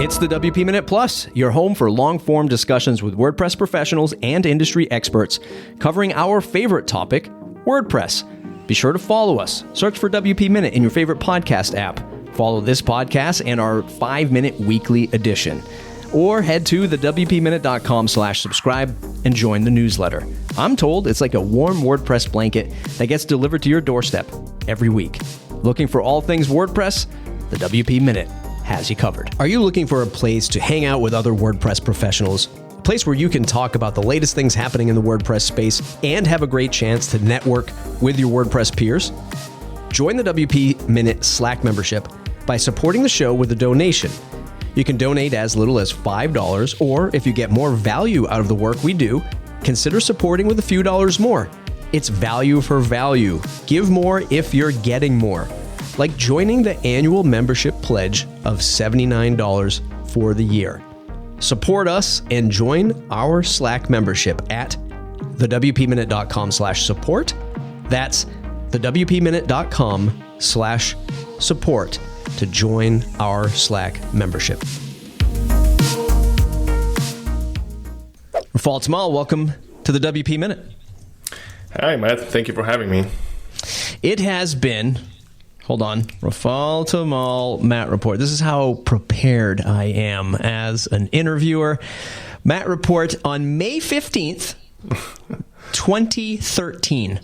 It's the WP Minute Plus, your home for long-form discussions with WordPress professionals and industry experts, covering our favorite topic, WordPress. Be sure to follow us. Search for WP Minute in your favorite podcast app. Follow this podcast and our 5-minute weekly edition. Or head to thewpminute.com/subscribe and join the newsletter. I'm told it's like a warm WordPress blanket that gets delivered to your doorstep every week. Looking for all things WordPress? The WP Minute has you covered. Are you looking for a place to hang out with other WordPress professionals? A place where you can talk about the latest things happening in the WordPress space and have a great chance to network with your WordPress peers? Join the WP Minute Slack membership by supporting the show with a donation. You can donate as little as $5, or if you get more value out of the work we do, consider supporting with a few dollars more. It's value for value. Give more if you're getting more. Like joining the annual membership pledge of $79 for the year. Support us and join our Slack membership at thewpminute.com/support. That's thewpminute.com/support to join our Slack membership. Rafal Tomal, welcome to the WP Minute. Hi, Matt. Thank you for having me. It has been... Hold on. Rafal Tomal, Matt Report. This is how prepared I am as an interviewer. Matt Report on May 15th, 2013.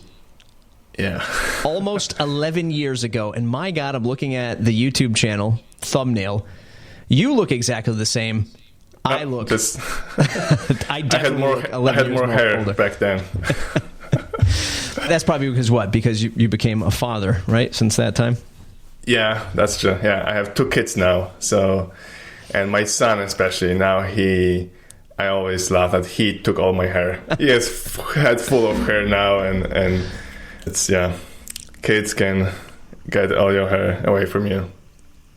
Yeah. Almost 11 years ago. And my God, I'm looking at the YouTube channel thumbnail. You look exactly the same. I look... I had more hair older. Back then. That's probably because what? Because you became a father, right? Since that time? Yeah, that's true. Yeah, I have 2 kids now. So, and my son especially, now I always laugh that he took all my hair. He has head full of hair now, and it's, kids can get all your hair away from you.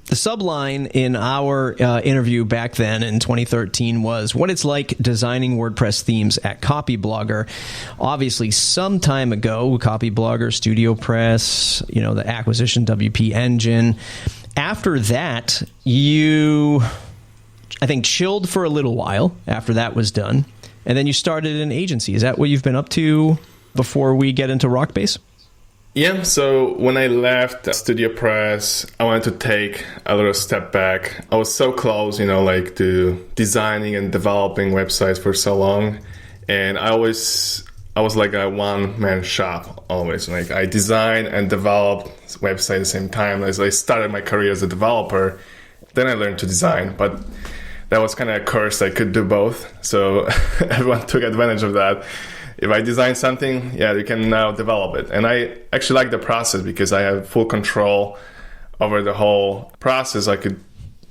The subline in our interview back then in 2013 was what it's like designing WordPress themes at Copyblogger. Obviously, some time ago, Copyblogger, StudioPress, the acquisition WP Engine. After that, you, I think, chilled for a little while after that was done. And then you started an agency. Is that what you've been up to before we get into Rockbase? Yeah, so when I left StudioPress, I wanted to take a little step back. I was so close, to designing and developing websites for so long. And I was like a one-man shop always. Like I designed and developed websites at the same time. As I started my career as a developer, then I learned to design. But that was kind of a curse. I could do both. So everyone took advantage of that. If I design something, you can now develop it. And I actually like the process because I have full control over the whole process. I could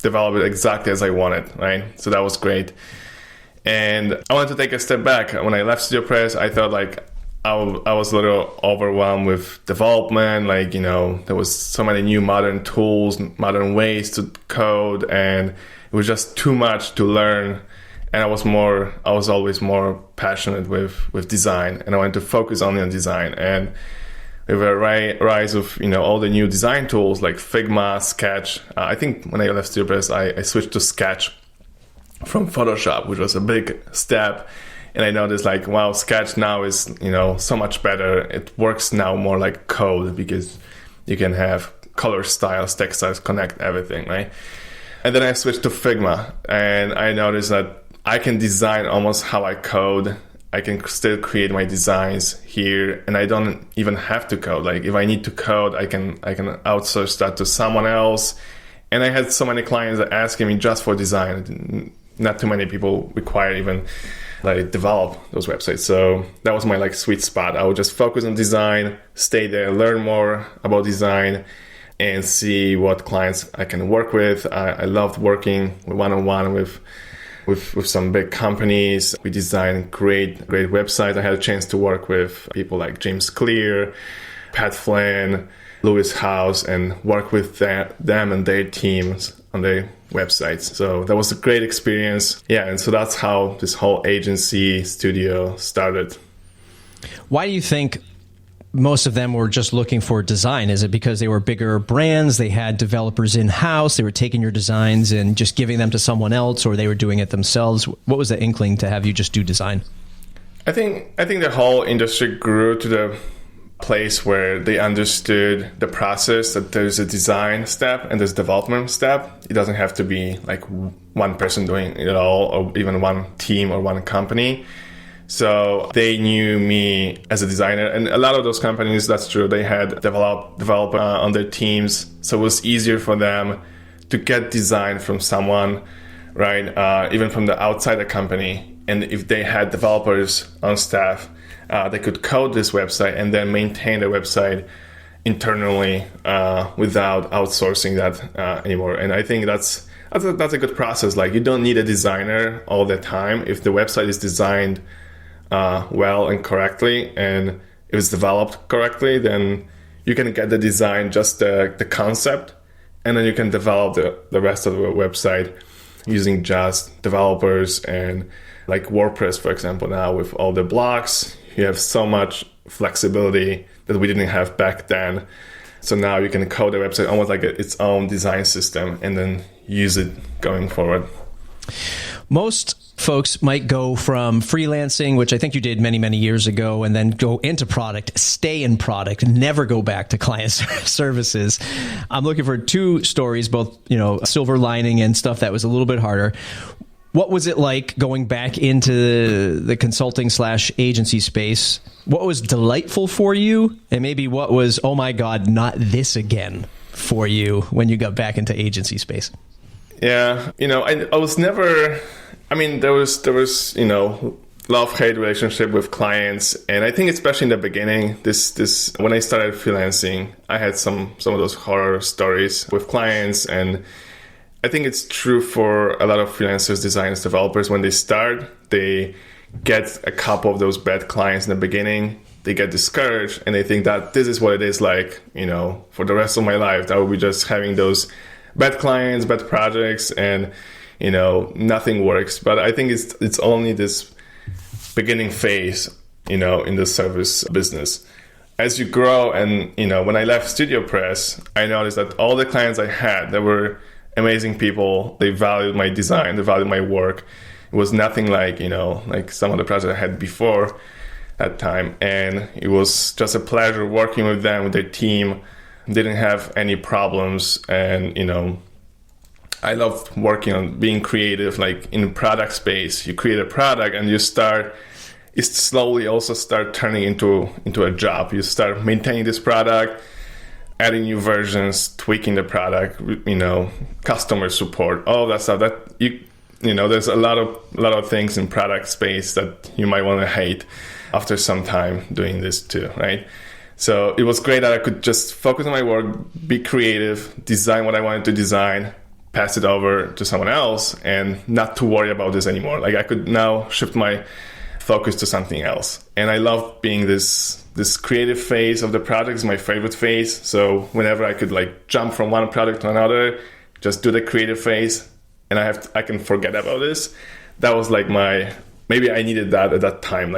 develop it exactly as I wanted, right? So that was great. And I wanted to take a step back. When I left StudioPress, I thought I was a little overwhelmed with development. There was so many new modern tools, modern ways to code, and it was just too much to learn. And I was always more passionate with design, and I wanted to focus only on design. And with the rise of all the new design tools like Figma, Sketch, I think when I left StudioPress, I switched to Sketch from Photoshop, which was a big step. And I noticed wow, Sketch now is so much better. It works now more like code because you can have color styles, text styles, connect everything, right? And then I switched to Figma, and I noticed that I can design almost how I code. I can still create my designs here, and I don't even have to code. If I need to code, I can outsource that to someone else. And I had so many clients that asking me just for design. Not too many people require even develop those websites. So that was my sweet spot. I would just focus on design, stay there, learn more about design, and see what clients I can work with. I loved working one-on-one with some big companies. We designed great websites. I had a chance to work with people like James Clear, Pat Flynn, Lewis House, and work with them and their teams on their websites. So that was a great experience. Yeah, and so that's how this whole agency studio started. Why do you think most of them were just looking for design? Is it because they were bigger brands, they had developers in-house, they were taking your designs and just giving them to someone else, or they were doing it themselves? What was the inkling to have you just do design? I think the whole industry grew to the place where they understood the process, that there's a design step and there's development step. It doesn't have to be like one person doing it all, or even one team or one company. So they knew me as a designer, and a lot of those companies, that's true, they had developer on their teams. So it was easier for them to get design from someone, right? Even from the outside the company. And if they had developers on staff, they could code this website and then maintain the website internally without outsourcing that anymore. And I think that's a good process. Like, you don't need a designer all the time. If the website is designed well and correctly, and if it's developed correctly, then you can get the design, just the concept, and then you can develop the rest of the website using just developers. And like WordPress, for example, now with all the blocks, you have so much flexibility that we didn't have back then. So now you can code a website almost like its own design system and then use it going forward. Most folks might go from freelancing, which I think you did many, many years ago, and then go into product, stay in product, never go back to client services. I'm looking for two stories, both, silver lining and stuff that was a little bit harder. What was it like going back into the consulting / agency space? What was delightful for you? And maybe what was, oh my God, not this again for you when you got back into agency space? Yeah, I was never, there was, love-hate relationship with clients. And I think especially in the beginning, this when I started freelancing, I had some of those horror stories with clients. And I think it's true for a lot of freelancers, designers, developers. When they start, they get a couple of those bad clients in the beginning. They get discouraged and they think that this is what it is like, for the rest of my life. That will be just having those bad clients, bad projects, and, nothing works. But I think it's only this beginning phase, in the service business. As you grow, and, when I left StudioPress, I noticed that all the clients I had, they were amazing people. They valued my design, they valued my work. It was nothing like, like some of the projects I had before that time. And it was just a pleasure working with them, with their team. Didn't have any problems. And, I loved working on being creative, like in product space. You create a product and you slowly also start turning into a job. You start maintaining this product, adding new versions, tweaking the product, customer support, all that stuff. That there's a lot of things in product space that you might want to hate after some time doing this too, right? So it was great that I could just focus on my work, be creative, design what I wanted to design, pass it over to someone else, and not to worry about this anymore. Like, I could now shift my focus to something else. And I love being this creative phase of the project is my favorite phase. So whenever I could jump from one product to another, just do the creative phase, and I can forget about this. That was maybe I needed that at that time,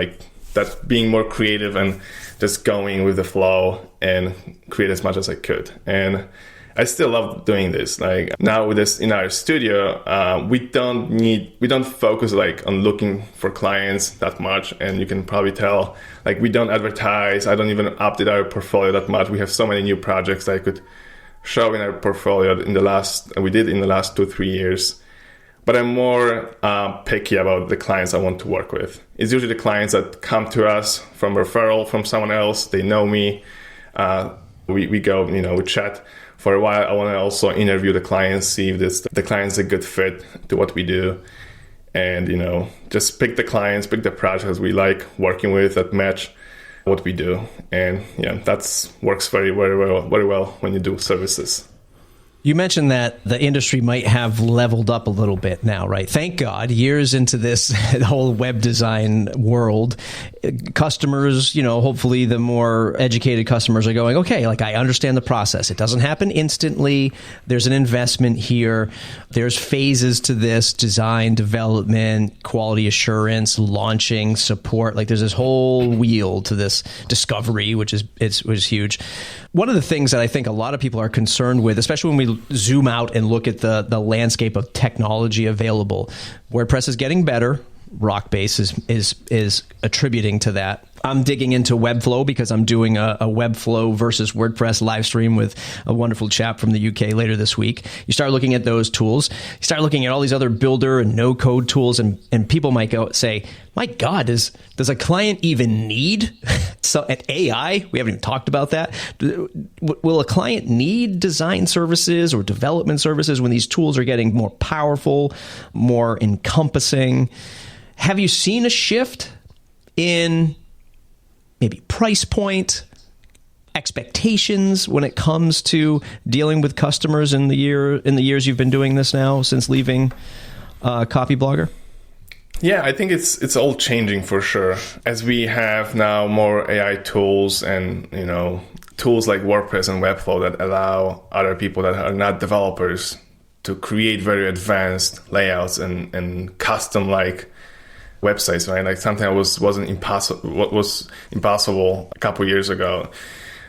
that being more creative and just going with the flow and create as much as I could. And I still love doing this. Now with this in our studio, we don't focus on looking for clients that much. And you can probably tell, we don't advertise. I don't even update our portfolio that much. We have so many new projects that I could show in our portfolio in the last 2-3 years. But I'm more picky about the clients I want to work with. It's usually the clients that come to us from referral from someone else. They know me. We go, we chat for a while. I want to also interview the clients, see if the client's a good fit to what we do. And, just pick the clients, pick the projects we like working with that match what we do. And that works very, very well when you do services. You mentioned that the industry might have leveled up a little bit now, right? Thank God, years into this whole web design world, customers, hopefully the more educated customers are going, okay, like I understand the process. It doesn't happen instantly. There's an investment here. There's phases to this: design, development, quality assurance, launching, support. Like there's this whole wheel to this discovery, which is huge. One of the things that I think a lot of people are concerned with, especially when we zoom out and look at the landscape of technology available, WordPress is getting better. Rockbase is attributing to that. I'm digging into Webflow because I'm doing a Webflow versus WordPress live stream with a wonderful chap from the UK later this week. You start looking at those tools. You start looking at all these other builder and no-code tools, and people might go say, my God, does a client even need at AI? We haven't even talked about that. Will a client need design services or development services when these tools are getting more powerful, more encompassing? Have you seen a shift in maybe price point, expectations when it comes to dealing with customers in the years you've been doing this now since leaving Copyblogger? Yeah, I think it's all changing for sure. As we have now more AI tools and tools like WordPress and Webflow that allow other people that are not developers to create very advanced layouts and custom like websites, right? Like something that was impossible a couple years ago.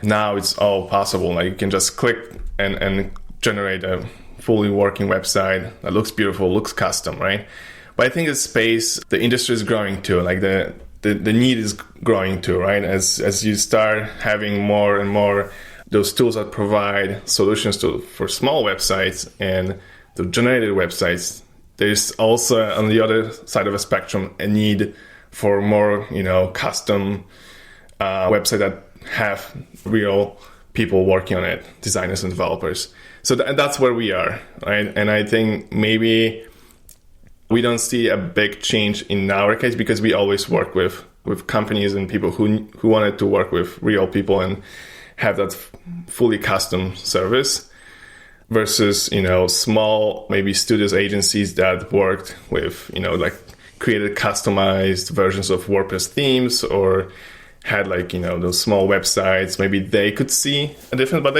Now it's all possible. Like you can just click and generate a fully working website that looks beautiful, looks custom, right? But I think the space, the industry is growing too. Like the need is growing too, right? As you start having more and more those tools that provide solutions for small websites and the generated websites, there's also on the other side of the spectrum a need for more, custom website that have real people working on it, designers and developers. So that's where we are, right? And I think maybe we don't see a big change in our case because we always work with companies and people who wanted to work with real people and have that fully custom service. Versus, small, maybe studios, agencies that worked with, like created customized versions of WordPress themes or had those small websites. Maybe they could see a difference, but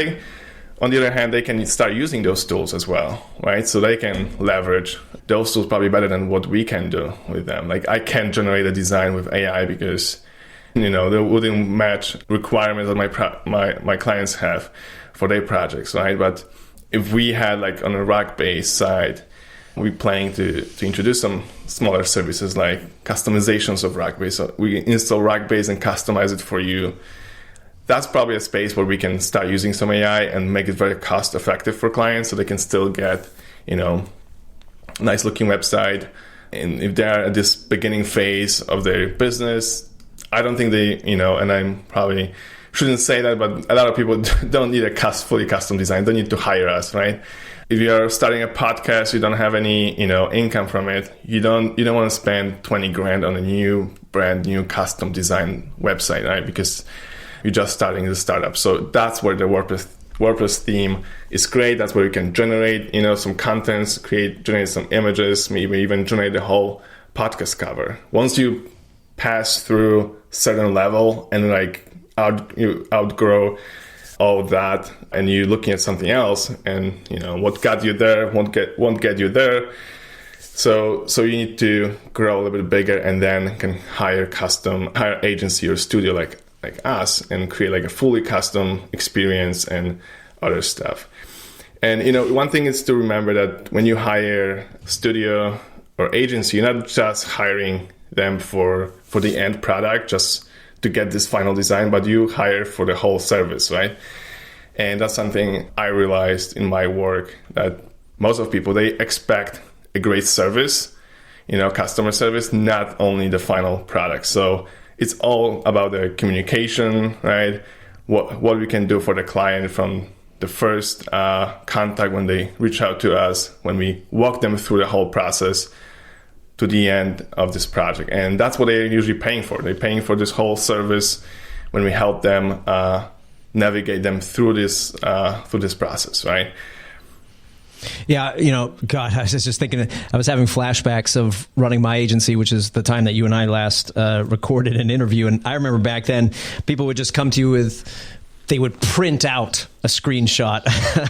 on the other hand, they can start using those tools as well, right? So they can leverage those tools probably better than what we can do with them. Like I can generate a design with AI because, they wouldn't match requirements that my clients have for their projects, right? But if we had on a Rockbase side, we're planning to introduce some smaller services like customizations of Rockbase. So we install Rockbase and customize it for you. That's probably a space where we can start using some AI and make it very cost effective for clients so they can still get, nice looking website. And if they're at this beginning phase of their business, I don't think they, and I'm probably shouldn't say that, but a lot of people don't need a fully custom design. Don't need to hire us, right? If you're starting a podcast, you don't have any, income from it. You don't want to spend $20,000 on a brand new custom design website, right? Because you're just starting the startup. So that's where the WordPress theme is great. That's where you can generate, some contents, generate some images, maybe even generate the whole podcast cover. Once you pass through certain level and you outgrow all of that and you're looking at something else and what got you there won't get you there, so you need to grow a little bit bigger and then can hire agency or studio like us and create a fully custom experience and other stuff. And one thing is to remember that when you hire studio or agency, you're not just hiring them for the end product just to get this final design, but you hire for the whole service, right? And that's something I realized in my work, that most of people, they expect a great service, customer service, not only the final product. So it's all about the communication, right? What we can do for the client from the first contact when they reach out to us, when we walk them through the whole process to the end of this project. And that's what they're usually paying for. They're paying for this whole service when we help them navigate them through this process, right? Yeah, God, I was just thinking, I was having flashbacks of running my agency, which is the time that you and I last recorded an interview. And I remember back then, people would just come to you they would print out a screenshot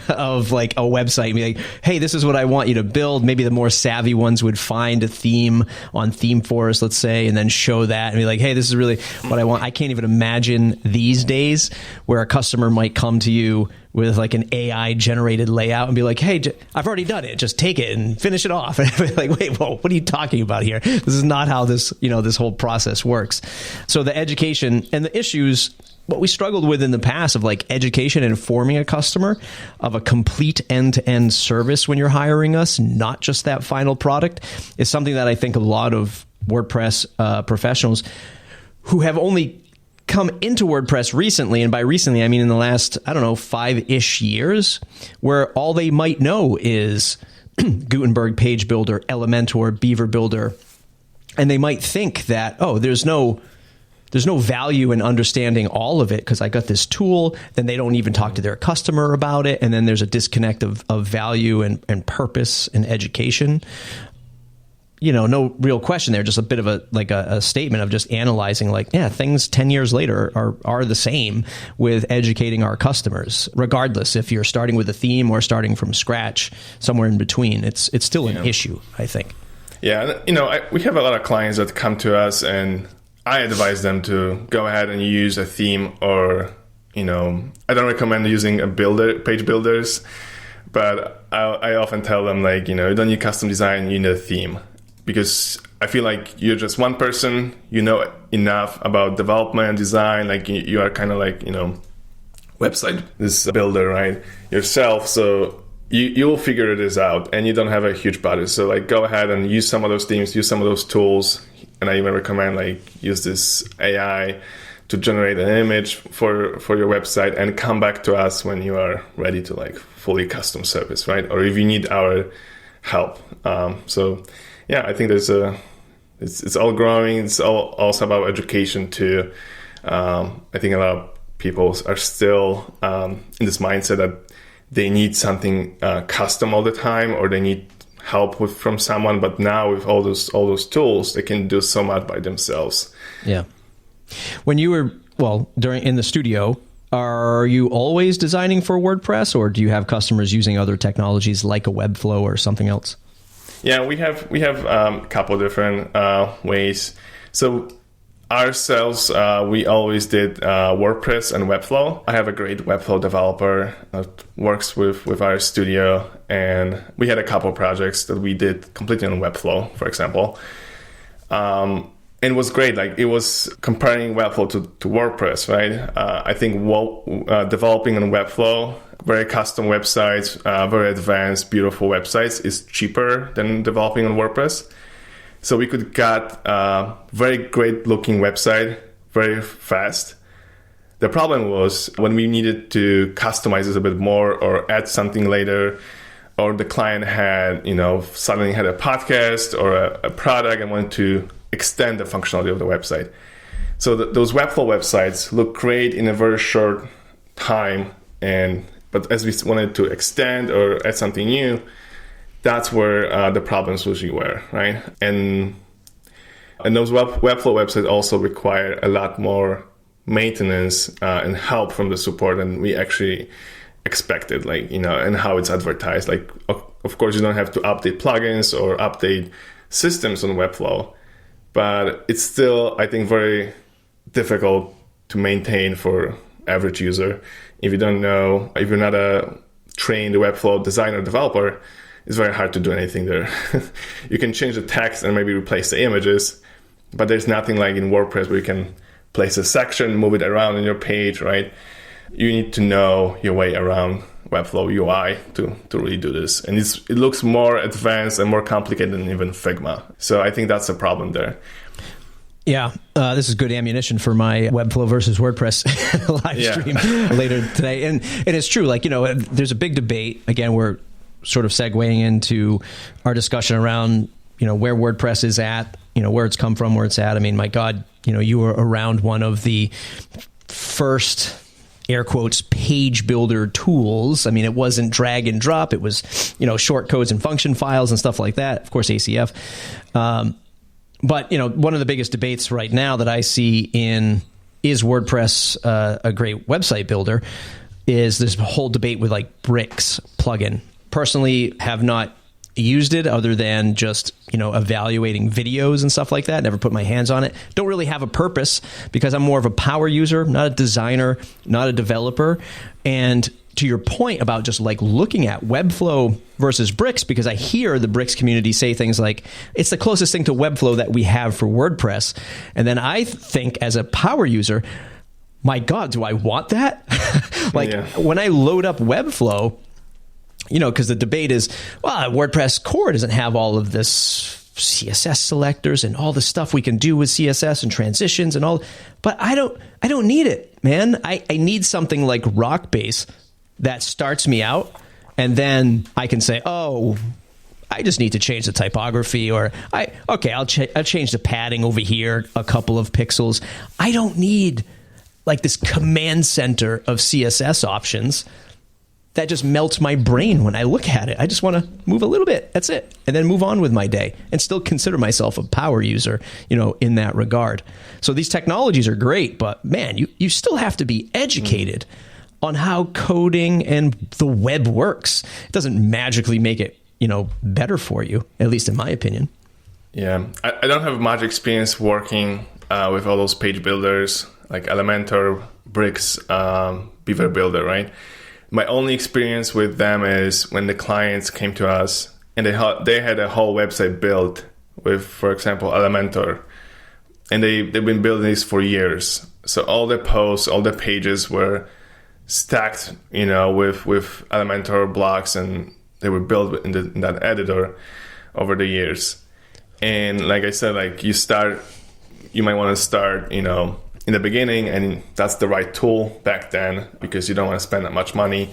of like a website and be like, hey, this is what I want you to build. Maybe the more savvy ones would find a theme on ThemeForest, let's say, and then show that and be like, hey, this is really what I want. I can't even imagine these days where a customer might come to you with like an AI generated layout and be like, hey, I've already done it. Just take it and finish it off. And I'd be like, wait, whoa, what are you talking about here? This is not how this whole process works. So the education and the issues, what we struggled with in the past of like education and informing a customer of a complete end-to-end service when you're hiring us, not just that final product, is something that I think a lot of WordPress professionals who have only come into WordPress recently, and by recently, I mean in the last, 5-ish years, where all they might know is Gutenberg Page Builder, Elementor, Beaver Builder, and they might think that, there's no value in understanding all of it because I got this tool. Then they don't even talk to their customer about it. And then there's a disconnect of value and purpose and education. No real question there. Just a bit of a statement of just analyzing things 10 years later are the same with educating our customers, regardless if you're starting with a theme or starting from scratch, somewhere in between. It's still an issue, I think. Yeah. We have a lot of clients that come to us and I advise them to go ahead and use a theme or, I don't recommend using page builders, but I often tell them you don't need custom design, you need a theme. Because I feel like you're just one person, you know enough about development and design, you are kind of website this builder, right, yourself. So you'll figure this out and you don't have a huge budget. So go ahead and use some of those themes, use some of those tools. And I even recommend use this AI to generate an image for your website and come back to us when you are ready to fully custom service, right? Or if you need our help. I think it's all growing. It's all also about education too. I think a lot of people are still in this mindset that they need something custom all the time, or they need help from someone. But now with all those tools, they can do so much by themselves. Yeah. When you were in the studio, are you always designing for WordPress, or do you have customers using other technologies like a Webflow or something else? Yeah, we have a couple different ways. So ourselves, we always did WordPress and Webflow. I have a great Webflow developer that works with our studio, and we had a couple projects that we did completely on Webflow, for example. And it was great. It was comparing Webflow to WordPress, right? I think developing on Webflow, very custom websites, very advanced, beautiful websites, is cheaper than developing on WordPress. So we could get a very great looking website very fast. The problem was when we needed to customize this a bit more or add something later, or the client had, suddenly had a podcast or a product and wanted to extend the functionality of the website. So those Webflow websites look great in a very short time, but as we wanted to extend or add something new, that's where the problems usually were, right? And those Webflow websites also require a lot more maintenance and help from the support than we actually expected, and how it's advertised. Of course, you don't have to update plugins or update systems on Webflow, but it's still, I think, very difficult to maintain for average user. If you don't know, if you're not a trained Webflow designer developer, it's very hard to do anything there. You can change the text and maybe replace the images, but there's nothing like in WordPress where you can place a section, move it around on your page, right? You need to know your way around Webflow UI to really do this. And it looks more advanced and more complicated than even Figma. So I think that's the problem there. Yeah, this is good ammunition for my Webflow versus WordPress live stream later today. And it's true, there's a big debate. Again, we're sort of segueing into our discussion around, where WordPress is at, where it's come from, where it's at. I mean, my God, you were around one of the first air quotes, page builder tools. I mean, it wasn't drag and drop. It was, short codes and function files and stuff like that. Of course, ACF. But, one of the biggest debates right now that I see is WordPress a great website builder, is this whole debate with like Bricks plugin. Personally, have not used it other than just, evaluating videos and stuff like that. Never put my hands on it. Don't really have a purpose because I'm more of a power user, not a designer, not a developer. And to your point about just like looking at Webflow versus Bricks, because I hear the Bricks community say things like, it's the closest thing to Webflow that we have for WordPress. And then I think as a power user, my God, do I want that? When I load up Webflow, because the debate is, well, WordPress core doesn't have all of this CSS selectors and all the stuff we can do with CSS and transitions and all, but I don't need it, man. I need something like Rockbase that starts me out, and then I can say, oh, I just need to change the typography, or I'll change the padding over here a couple of pixels. I don't need like this command center of CSS options that just melts my brain when I look at it. I just want to move a little bit. That's it. And then move on with my day and still consider myself a power user, in that regard. So these technologies are great, but man, you still have to be educated on how coding and the web works. It doesn't magically make it, better for you, at least in my opinion. Yeah, I don't have much experience working with all those page builders like Elementor, Bricks, Beaver Builder, right? My only experience with them is when the clients came to us and they had a whole website built with, for example, Elementor, and they've been building this for years. So all the posts, all the pages were stacked, with Elementor blocks, and they were built in that editor over the years. And like I said, like you might want to start, in the beginning, and that's the right tool back then because you don't want to spend that much money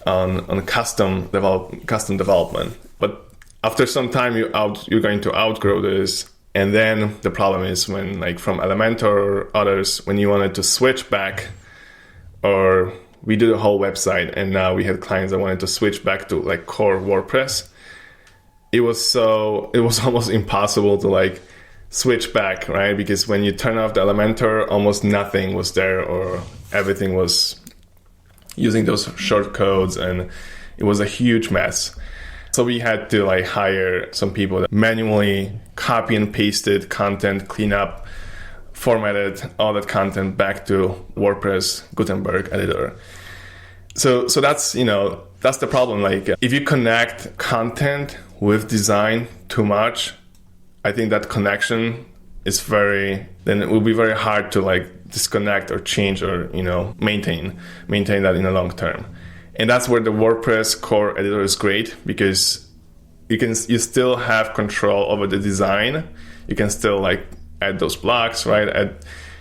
on custom development. But after some time, you're going to outgrow this, and then the problem is when, like from Elementor or others, when you wanted to switch back, or we did a whole website, and now we had clients that wanted to switch back to like core WordPress. It was almost impossible to like switch back, right? Because when you turn off the Elementor, almost nothing was there, or everything was using those short codes, and it was a huge mess. So we had to like hire some people that manually copy and pasted content, clean up, formatted all that content back to WordPress Gutenberg editor. So that's that's the problem. Like if you connect content with design too much, I think that connection is then it will be very hard to like disconnect or change or, maintain that in the long term. And that's where the WordPress core editor is great, because you still have control over the design. You can still like add those blocks, right?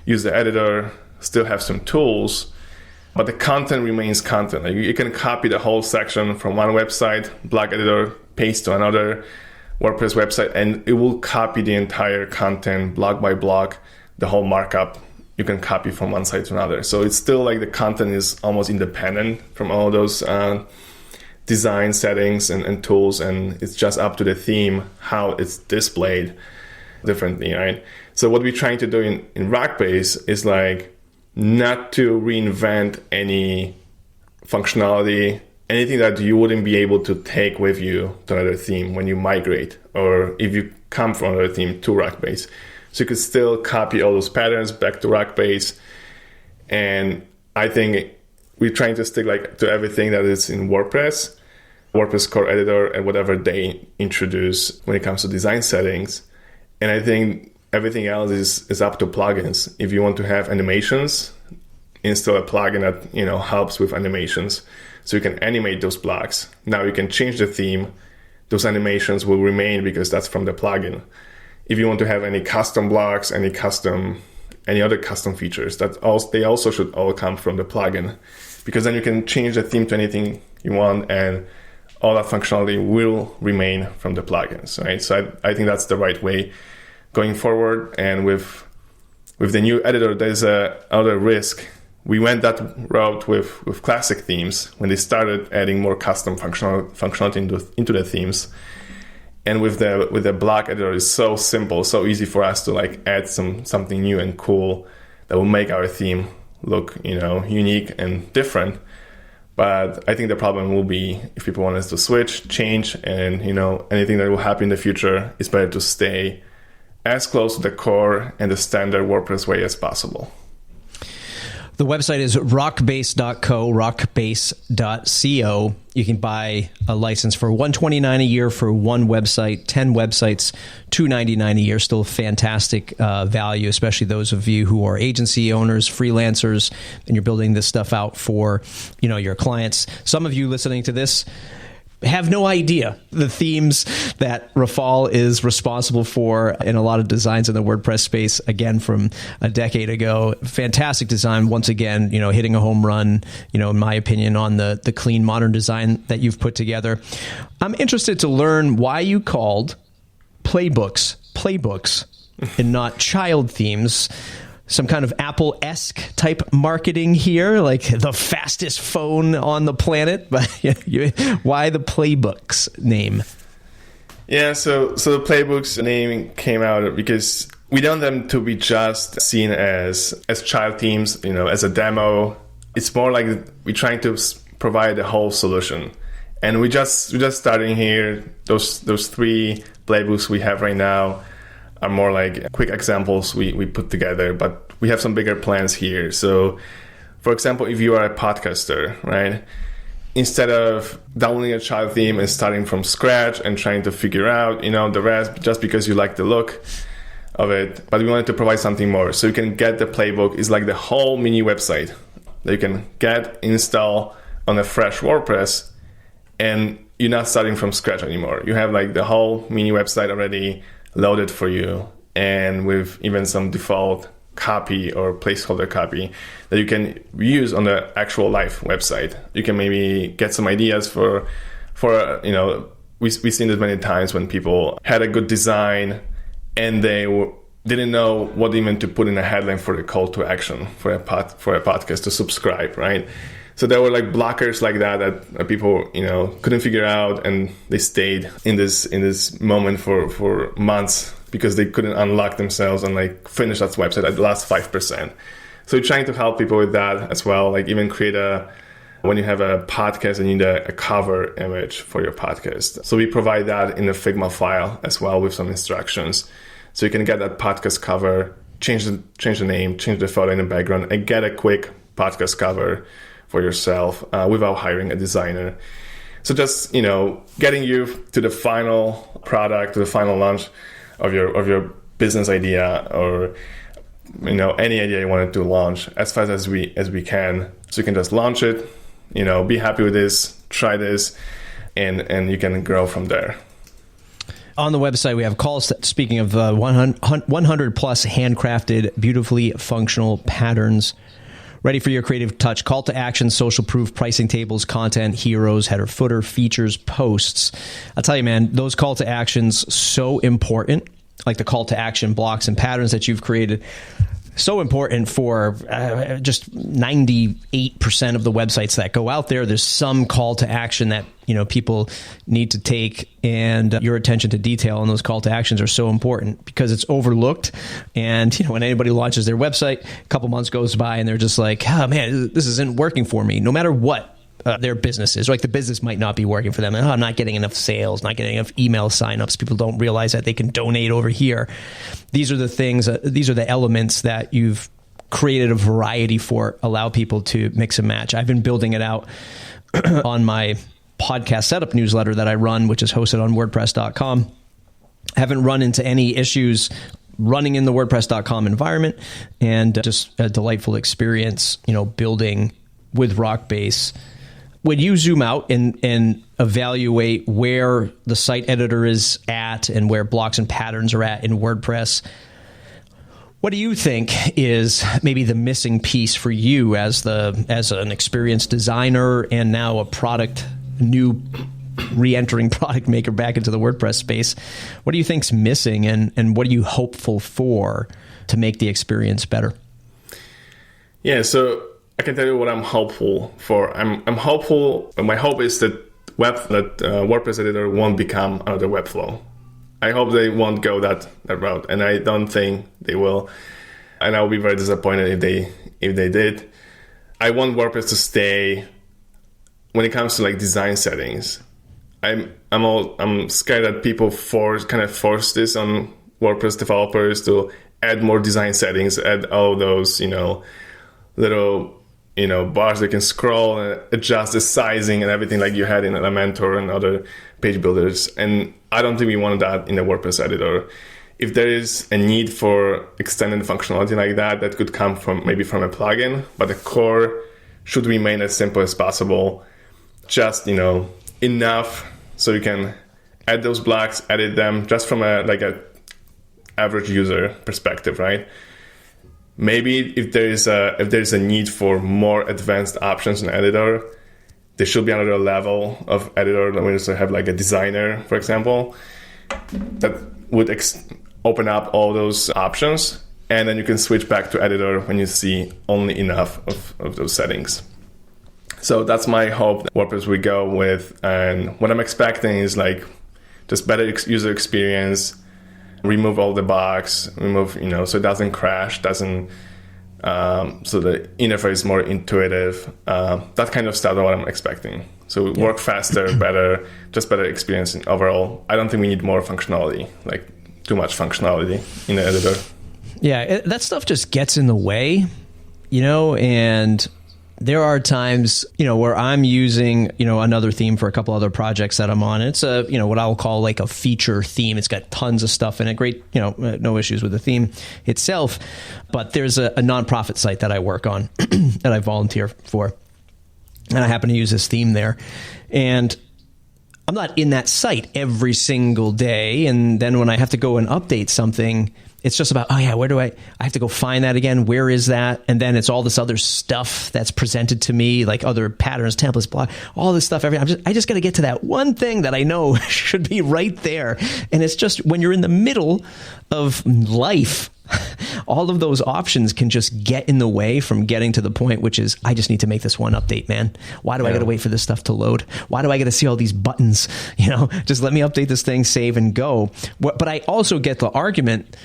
Use the editor, still have some tools, but the content remains content. Like you can copy the whole section from one website, block editor, paste to another WordPress website, and it will copy the entire content block by block, the whole markup you can copy from one site to another. So it's still like the content is almost independent from all those design settings and tools, and it's just up to the theme how it's displayed differently, right? So what we're trying to do in Rockbase is like not to reinvent any functionality, anything that you wouldn't be able to take with you to another theme when you migrate, or if you come from another theme to Rockbase. So you could still copy all those patterns back to Rockbase. And I think we're trying to stick like to everything that is in WordPress core editor, and whatever they introduce when it comes to design settings. And I think everything else is up to plugins. If you want to have animations, install a plugin that helps with animations, so you can animate those blocks. Now you can change the theme. Those animations will remain because that's from the plugin. If you want to have any custom blocks, any other custom features, they also should all come from the plugin, because then you can change the theme to anything you want, and all that functionality will remain from the plugins, right? So I think that's the right way going forward. And with the new editor, there's another risk We went that route with classic themes when they started adding more custom functionality into the themes. And with the block editor, it's so simple, so easy for us to like add something new and cool that will make our theme look, unique and different. But I think the problem will be if people want us to switch, change, and anything that will happen in the future, it's better to stay as close to the core and the standard WordPress way as possible. The website is rockbase.co, rockbase.co. You can buy a license for $129 a year for one website, 10 websites, $299 a year. Still fantastic value, especially those of you who are agency owners, freelancers, and you're building this stuff out for your clients. Some of you listening to this have no idea the themes that Rafal is responsible for in a lot of designs in the WordPress space, again, from a decade ago. Fantastic design. Once again, hitting a home run, in my opinion, on the clean, modern design that you've put together. I'm interested to learn why you called playbooks and not child themes. Some kind of Apple-esque type marketing here, like the fastest phone on the planet. But why the Playbooks name? Yeah, so the Playbooks name came out because we don't want them to be just seen as child themes, as a demo. It's more like we're trying to provide a whole solution. And we're just starting here. Those 3 playbooks we have right now are more like quick examples we put together, but we have some bigger plans here. So, for example, if you are a podcaster, right, instead of downloading a child theme and starting from scratch and trying to figure out, the rest just because you like the look of it, but we wanted to provide something more. So you can get the playbook. It's like the whole mini website that you can get, install on a fresh WordPress, and you're not starting from scratch anymore. You have like the whole mini website already loaded for you, and with even some default copy or placeholder copy that you can use on the actual live website. You can maybe get some ideas for we've seen this many times when people had a good design and they didn't know what even to put in a headline for the call to action for a podcast to subscribe, right? So there were like blockers like that people couldn't figure out, and they stayed in this moment for months because they couldn't unlock themselves and like finish that website at the last 5%. So we're trying to help people with that as well. Like even when you have a podcast and you need a cover image for your podcast. So we provide that in a Figma file as well with some instructions. So you can get that podcast cover, change the name, change the photo in the background, and get a quick podcast cover for yourself without hiring a designer. So just getting you to the final product, to the final launch of your business idea, or any idea you wanted to launch as fast as we can. So you can just launch it, be happy with this, try this, and you can grow from there. On the website, we have calls. Speaking of 100 plus handcrafted, beautifully functional patterns ready for your creative touch. Call to action, social proof, pricing tables, content, heroes, header, footer, features, posts. I'll tell you, man, those call to actions, so important. Like the call to action blocks and patterns that you've created. So important for just 98% of the websites that go out there. There's some call to action that people need to take, and your attention to detail on those call to actions are so important because it's overlooked. And when anybody launches their website, a couple months goes by and they're just like, oh man, this isn't working for me. No matter what their business is, like the business might not be working for them. I'm not getting enough sales, not getting enough email signups. People don't realize that they can donate over here. These are the things, these are the elements that you've created a variety for, allow people to mix and match. I've been building it out on my podcast setup newsletter that I run, which is hosted on WordPress.com. Haven't run into any issues running in the WordPress.com environment, and just a delightful experience, building with Rockbase. When you zoom out and evaluate where the site editor is at and where blocks and patterns are at in WordPress, what do you think is maybe the missing piece for you as an experienced designer and now a new re-entering product maker back into the WordPress space? What do you think's missing, and what are you hopeful for to make the experience better? Yeah, so I can tell you what I'm hopeful for. I'm hopeful. My hope is that WordPress editor won't become another Webflow. I hope they won't go that route, and I don't think they will. And I'll be very disappointed if they did. I want WordPress to stay. When it comes to like design settings, I'm scared that people force this on WordPress developers to add more design settings, add all those little bars that can scroll and adjust the sizing and everything like you had in Elementor and other page builders. And I don't think we want that in the WordPress editor. If there is a need for extended functionality like that, that could come from a plugin, but the core should remain as simple as possible. Just, enough so you can add those blocks, edit them just from a average user perspective, right? Maybe if there is a need for more advanced options in editor, there should be another level of editor. We also have like a designer, for example, that would open up all those options, and then you can switch back to editor when you see only enough of those settings. So that's my hope that WordPress will go with, and what I'm expecting is like just better user experience. Remove all the bugs, so it doesn't crash, so the interface is more intuitive, that kind of stuff is what I'm expecting. So work faster, better, just better experience overall. I don't think we need more functionality, like too much functionality in the editor. Yeah, that stuff just gets in the way, and there are times, where I'm using, another theme for a couple other projects that I'm on. It's a, what I'll call like a feature theme. It's got tons of stuff in it. Great, no issues with the theme itself. But there's a nonprofit site that I work on that I volunteer for. And I happen to use this theme there. And I'm not in that site every single day. And then when I have to go and update something, it's just about, where do I have to go find that again? Where is that? And then it's all this other stuff that's presented to me, like other patterns, templates, blah, all this stuff. I just got to get to that one thing that I know should be right there. And it's just when you're in the middle of life, all of those options can just get in the way from getting to the point, which is, I just need to make this one update, man. Why do I got to wait for this stuff to load? Why do I got to see all these buttons? Just let me update this thing, save and go. But I also get the argument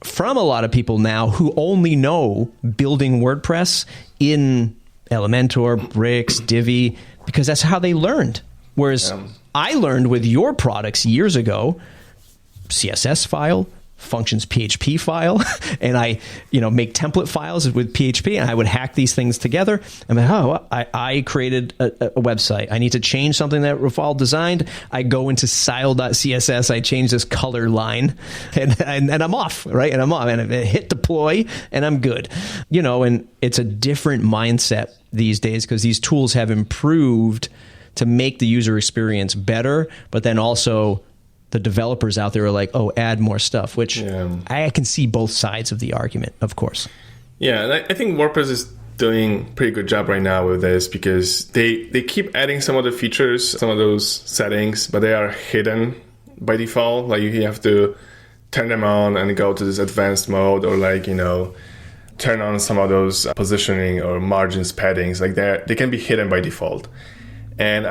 from a lot of people now who only know building WordPress in Elementor, Bricks, Divi, because that's how they learned. Whereas I learned with your products years ago, CSS file, functions PHP file, and I, make template files with PHP, and I would hack these things together. I'm like, I created a website. I need to change something that Rafal designed. I go into style.css. I change this color line, and I'm off, right? And I'm off, and I hit deploy, and I'm good. And it's a different mindset these days because these tools have improved to make the user experience better, but then also the developers out there are like, add more stuff, which I can see both sides of the argument, of course. Yeah, and I think WordPress is doing a pretty good job right now with this because they keep adding some of the features, some of those settings, but they are hidden by default. Like you have to turn them on and go to this advanced mode, or turn on some of those positioning or margins paddings. Like they can be hidden by default. And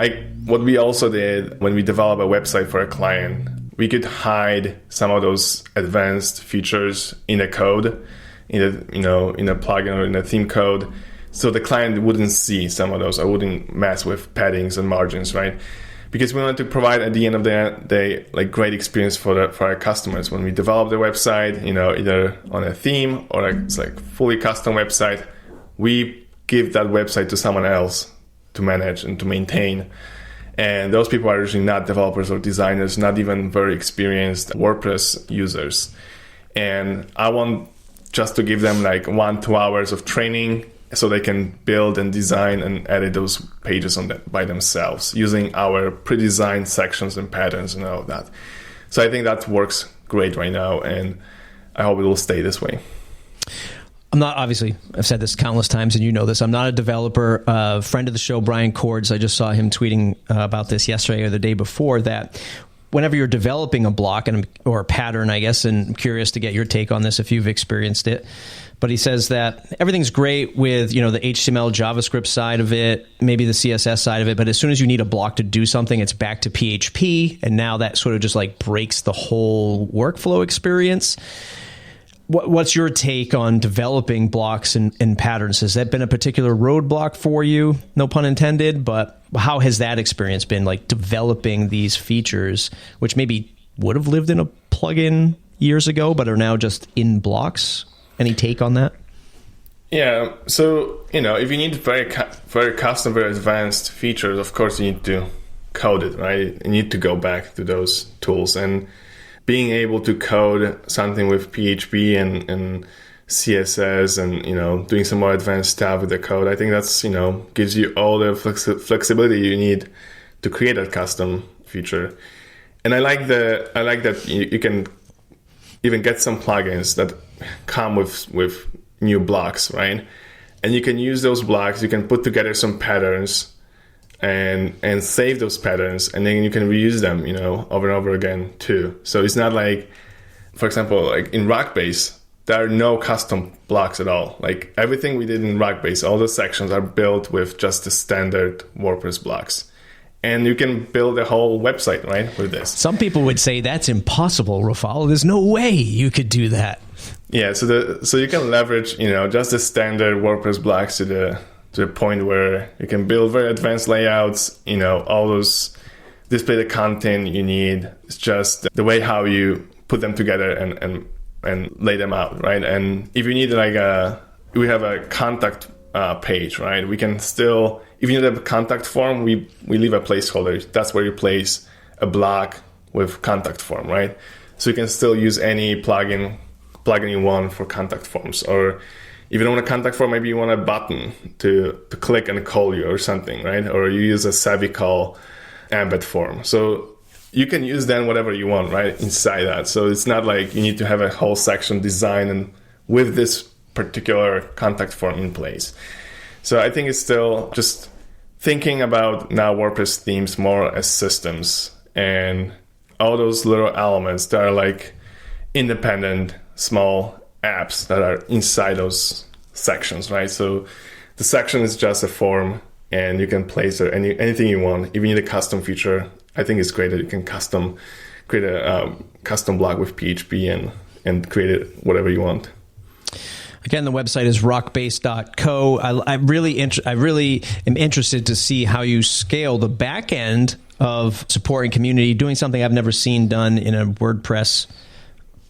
what we also did when we develop a website for a client, we could hide some of those advanced features in the code, in a plugin or in a theme code, so the client wouldn't see some of those or wouldn't mess with paddings and margins, right? Because we wanted to provide at the end of the day great experience for our customers when we develop the website, either on a theme or it's fully custom website. We give that website to someone else to manage and to maintain. And those people are usually not developers or designers, not even very experienced WordPress users. And I want just to give them 1-2 hours of training so they can build and design and edit those pages by themselves using our pre-designed sections and patterns and all of that. So I think that works great right now, and I hope it will stay this way. I'm not, obviously, I've said this countless times, and you know this. I'm not a developer. Friend of the show, Brian Cords, I just saw him tweeting about this yesterday or the day before, that whenever you're developing a block or a pattern, I guess, and I'm curious to get your take on this if you've experienced it, but he says that everything's great with, the HTML, JavaScript side of it, maybe the CSS side of it, but as soon as you need a block to do something, it's back to PHP, and now that sort of just like breaks the whole workflow experience. What's your take on developing blocks and patterns? Has that been a particular roadblock for you? No pun intended, but how has that experience been, like developing these features, which maybe would have lived in a plugin years ago, but are now just in blocks? Any take on that? Yeah. So, if you need very custom, very advanced features, of course you need to code it, right? You need to go back to those tools, and being able to code something with PHP and CSS and, doing some more advanced stuff with the code, I think that's, gives you all the flexibility you need to create a custom feature. And I like that you can even get some plugins that come with new blocks, right? And you can use those blocks, you can put together some patterns and save those patterns, and then you can reuse them, over and over again too. So it's not like, for example, like in Rockbase, there are no custom blocks at all. Like everything we did in Rockbase, all the sections are built with just the standard WordPress blocks. And you can build a whole website, right, with this. Some people would say that's impossible, Rafal. There's no way you could do that. Yeah, so you can leverage, just the standard WordPress blocks to the point where you can build very advanced layouts, all those display the content you need. It's just the way how you put them together and lay them out, right? And if you need we have a contact page, right? We can still, if you need a contact form, we leave a placeholder. That's where you place a block with contact form, right? So you can still use any plugin you want for contact forms. Or if you don't want a contact form, maybe you want a button to click and call you or something, right? Or you use a savvy call embed form. So you can use then whatever you want, right, inside that. So it's not like you need to have a whole section designed and with this particular contact form in place. So I think it's still just thinking about now WordPress themes more as systems, and all those little elements that are like independent small apps that are inside those sections, right? So the section is just a form, and you can place there anything you want. If you need a custom feature, I think it's great that you can create a custom block with PHP and create it whatever you want. Again, the website is rockbase.co. I really am interested to see how you scale the back end of supporting community, doing something I've never seen done in a WordPress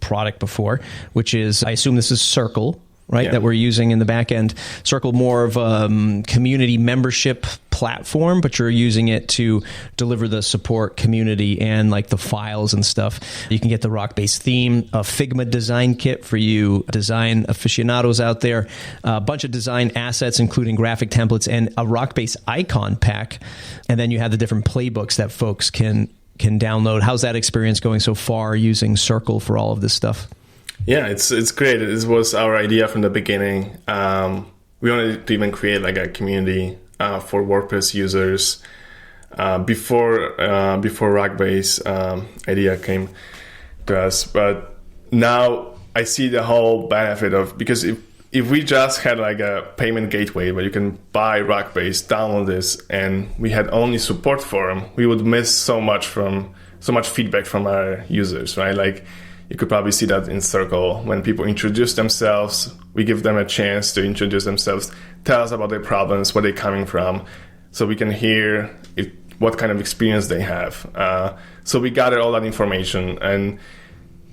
product before, which is, I assume this is Circle, right? Yeah. That we're using in the back end. Circle, more of a community membership platform, but you're using it to deliver the support community and like the files and stuff. You can get the Rockbase theme, a Figma design kit for you design aficionados out there, a bunch of design assets, including graphic templates, and a Rockbase icon pack. And then you have the different playbooks that folks can download. How's that experience going so far using Circle for all of this stuff? Yeah, it's great. It was our idea from the beginning. We wanted to even create like a community for WordPress users before Rockbase idea came to us. But now I see the whole benefit of, because if we just had like a payment gateway where you can buy Rockbase, download this, and we had only support for them, we would miss so much feedback from our users, right? Like, you could probably see that in Circle. When people introduce themselves, we give them a chance to introduce themselves, tell us about their problems, where they're coming from, so we can hear what kind of experience they have. So we gather all that information, and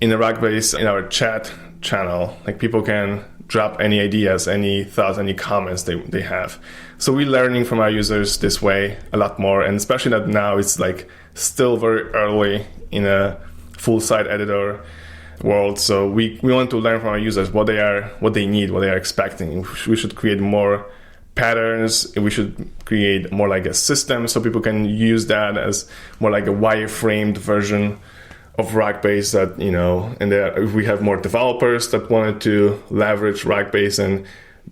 in the Rockbase, in our chat channel, like, people can drop any ideas, any thoughts, any comments they have. So we're learning from our users this way a lot more, and especially that now it's like still very early in a full site editor world. So we want to learn from our users what they need, what they are expecting. We should create more patterns. We should create more like a system so people can use that as more like a wireframed version of Rockbase that, and if we have more developers that wanted to leverage Rockbase and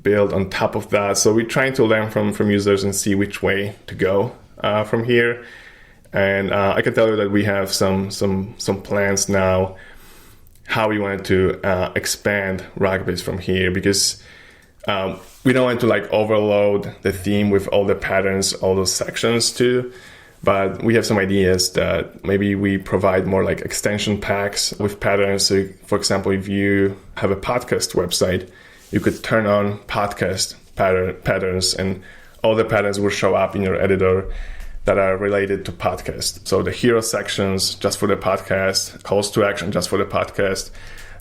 build on top of that. So we're trying to learn from users and see which way to go from here. And I can tell you that we have some plans now how we wanted to expand Rockbase from here, because we don't want to like overload the theme with all the patterns, all those sections too. But we have some ideas that maybe we provide more like extension packs with patterns. So, for example, if you have a podcast website, you could turn on podcast patterns, and all the patterns will show up in your editor that are related to podcast. So the hero sections just for the podcast, calls to action just for the podcast,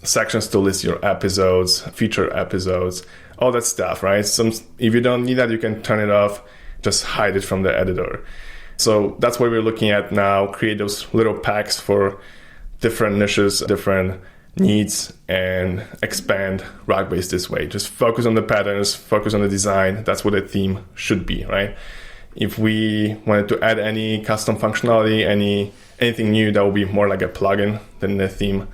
sections to list your episodes, feature episodes, all that stuff, right? If you don't need that, you can turn it off, just hide it from the editor. So that's what we're looking at now, create those little packs for different niches, different needs, and expand Rockbase this way. Just focus on the patterns, focus on the design. That's what a theme should be, right? If we wanted to add any custom functionality, anything new, that will be more like a plugin than a theme.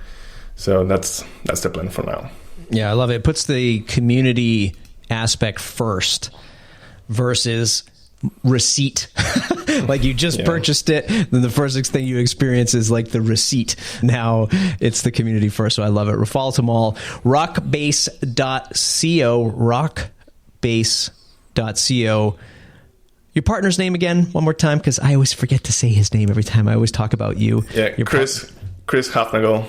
So that's the plan for now. Yeah, I love it. It puts the community aspect first versus receipt. Like you just purchased it, then the first thing you experience is like the receipt. Now it's the community first. So I love it. Rafal Tomal, rockbase.co, rockbase.co. Your partner's name again, one more time, because I always forget to say his name every time I always talk about you. Yeah, Chris Hufnagel.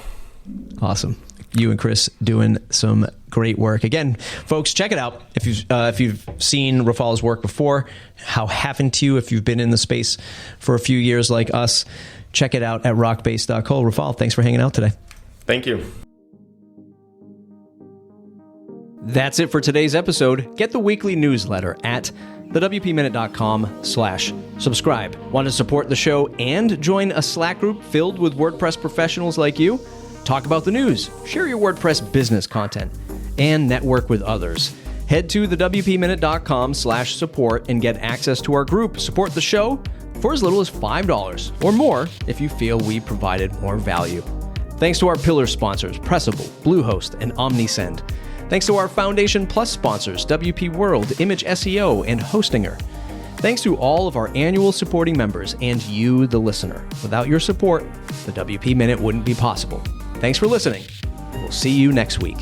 Awesome. You and Chris doing some great work. Again, folks, check it out. If you've seen Rafal's work before, how haven't you? If you've been in the space for a few years like us, check it out at rockbase.co. Rafal, thanks for hanging out today. Thank you. That's it for today's episode. Get the weekly newsletter at thewpminute.com/subscribe. Want to support the show and join a Slack group filled with WordPress professionals like you? Talk about the news, share your WordPress business content, and network with others. Head to thewpminute.com/support and get access to our group. Support the show for as little as $5 or more if you feel we provided more value. Thanks to our pillar sponsors, Pressable, Bluehost, and OmniSend. Thanks to our Foundation Plus sponsors, WP World, Image SEO, and Hostinger. Thanks to all of our annual supporting members and you, the listener. Without your support, the WP Minute wouldn't be possible. Thanks for listening. We'll see you next week.